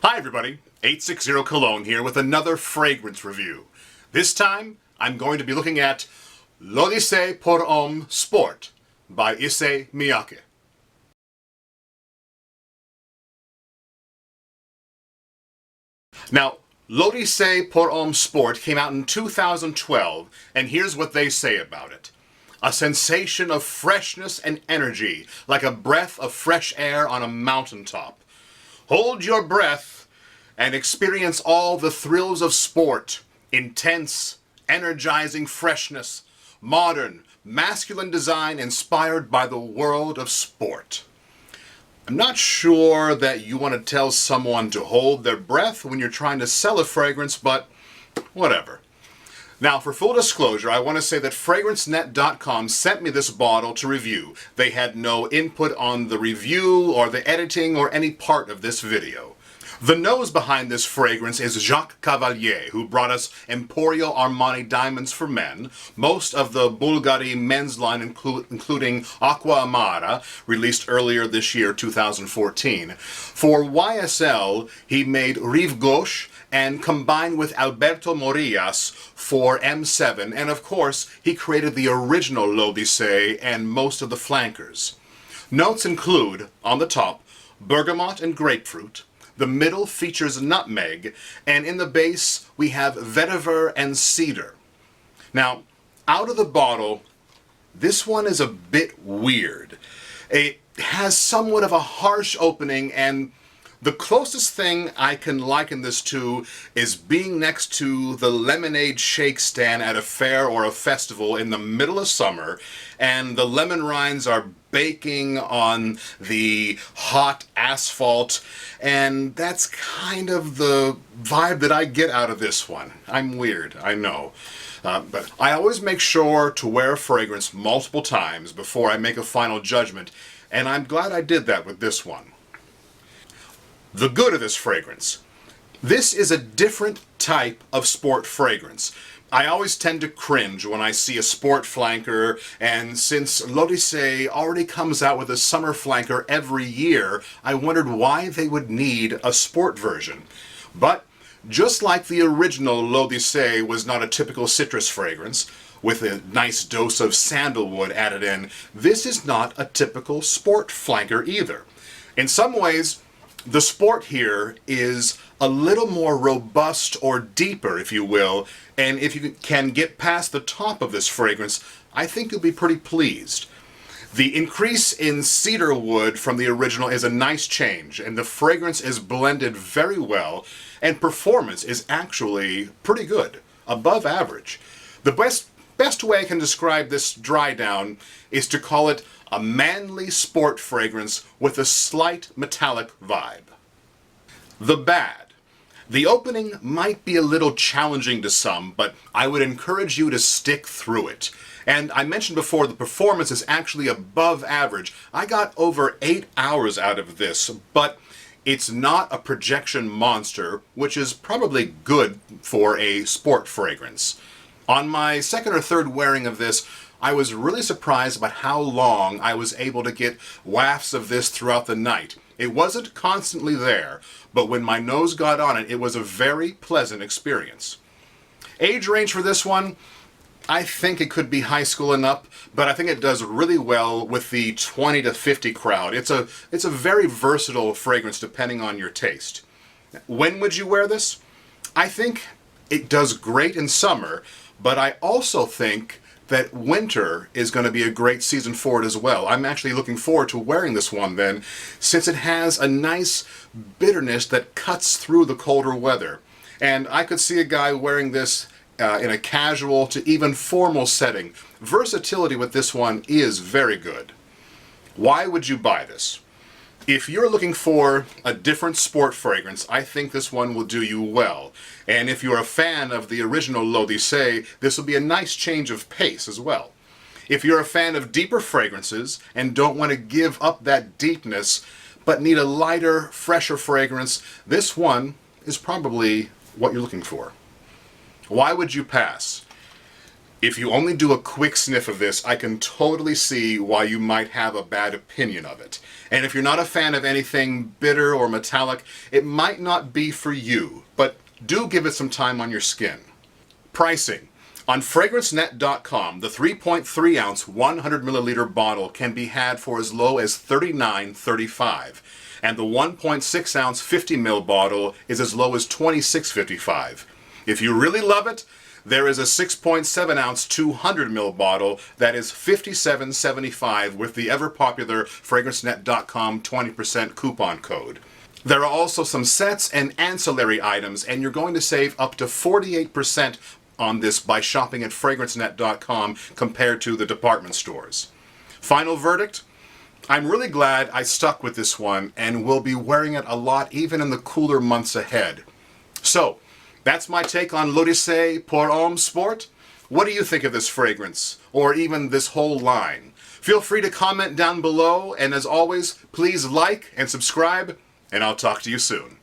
Hi everybody, 860 Cologne here with another fragrance review. This time, I'm going to be looking at L'Odyssée pour Homme Sport by Issey Miyake. Now, L'Odyssée pour Homme Sport came out in 2012, and here's what they say about it. A sensation of freshness and energy, like a breath of fresh air on a mountaintop. Hold your breath and experience all the thrills of sport. Intense, energizing freshness. Modern, masculine design inspired by the world of sport. I'm not sure that you want to tell someone to hold their breath when you're trying to sell a fragrance, but whatever. Now, for full disclosure, I want to say that FragranceNet.com sent me this bottle to review. They had no input on the review or the editing or any part of this video. The nose behind this fragrance is Jacques Cavalier, who brought us Emporio Armani Diamonds for Men, most of the Bulgari men's line including Aqua Amara, released earlier this year, 2014. For YSL, he made Rive Gauche, and combined with Alberto Morillas for M7, and of course, he created the original L'Odyssée and most of the flankers. Notes include, on the top, bergamot and grapefruit. The middle features nutmeg, and in the base we have vetiver and cedar. Now, out of the bottle, this one is a bit weird. It has somewhat of a harsh opening, and the closest thing I can liken this to is being next to the lemonade shake stand at a fair or a festival in the middle of summer, and the lemon rinds are baking on the hot asphalt, and that's kind of the vibe that I get out of this one. I'm weird, I know. But I always make sure to wear a fragrance multiple times before I make a final judgment, and I'm glad I did that with this one. The good of this fragrance. This is a different type of sport fragrance. I always tend to cringe when I see a sport flanker, and since L'Odyssée already comes out with a summer flanker every year, I wondered why they would need a sport version. But just like the original L'Odyssée was not a typical citrus fragrance, with a nice dose of sandalwood added in, this is not a typical sport flanker either. In some ways, the sport here is a little more robust or deeper, if you will, and if you can get past the top of this fragrance, I think you'll be pretty pleased. The increase in cedar wood from the original is a nice change, and the fragrance is blended very well, and performance is actually pretty good, above average. The best way I can describe this dry down is to call it a manly sport fragrance with a slight metallic vibe. The bad. The opening might be a little challenging to some, but I would encourage you to stick through it. And I mentioned before, the performance is actually above average. I got over 8 hours out of this, but it's not a projection monster, which is probably good for a sport fragrance. On my second or third wearing of this, I was really surprised about how long I was able to get wafts of this throughout the night. It wasn't constantly there, but when my nose got on it, it was a very pleasant experience. Age range for this one, I think it could be high school and up, but I think it does really well with the 20 to 50 crowd. It's a very versatile fragrance depending on your taste. When would you wear this? I think it does great in summer, but I also think that winter is going to be a great season for it as well. I'm actually looking forward to wearing this one then, since it has a nice bitterness that cuts through the colder weather. And I could see a guy wearing this in a casual to even formal setting. Versatility with this one is very good. Why would you buy this? If you're looking for a different sport fragrance, I think this one will do you well. And if you're a fan of the original L'Odyssée, this will be a nice change of pace as well. If you're a fan of deeper fragrances and don't want to give up that deepness, but need a lighter, fresher fragrance, this one is probably what you're looking for. Why would you pass? If you only do a quick sniff of this, I can totally see why you might have a bad opinion of it. And if you're not a fan of anything bitter or metallic, it might not be for you, but do give it some time on your skin. Pricing. On FragranceNet.com, the 3.3 ounce 100 milliliter bottle can be had for as low as $39.35, and the 1.6 ounce 50 ml bottle is as low as $26.55. If you really love it, there is a 6.7 ounce 200 ml bottle that is $57.75 with the ever popular FragranceNet.com 20% coupon code. There are also some sets and ancillary items, and you're going to save up to 48% on this by shopping at FragranceNet.com compared to the department stores. Final verdict? I'm really glad I stuck with this one and will be wearing it a lot even in the cooler months ahead. So, that's my take on l'Odyssée pour Homme Sport. What do you think of this fragrance, or even this whole line? Feel free to comment down below, and as always, please like and subscribe, and I'll talk to you soon.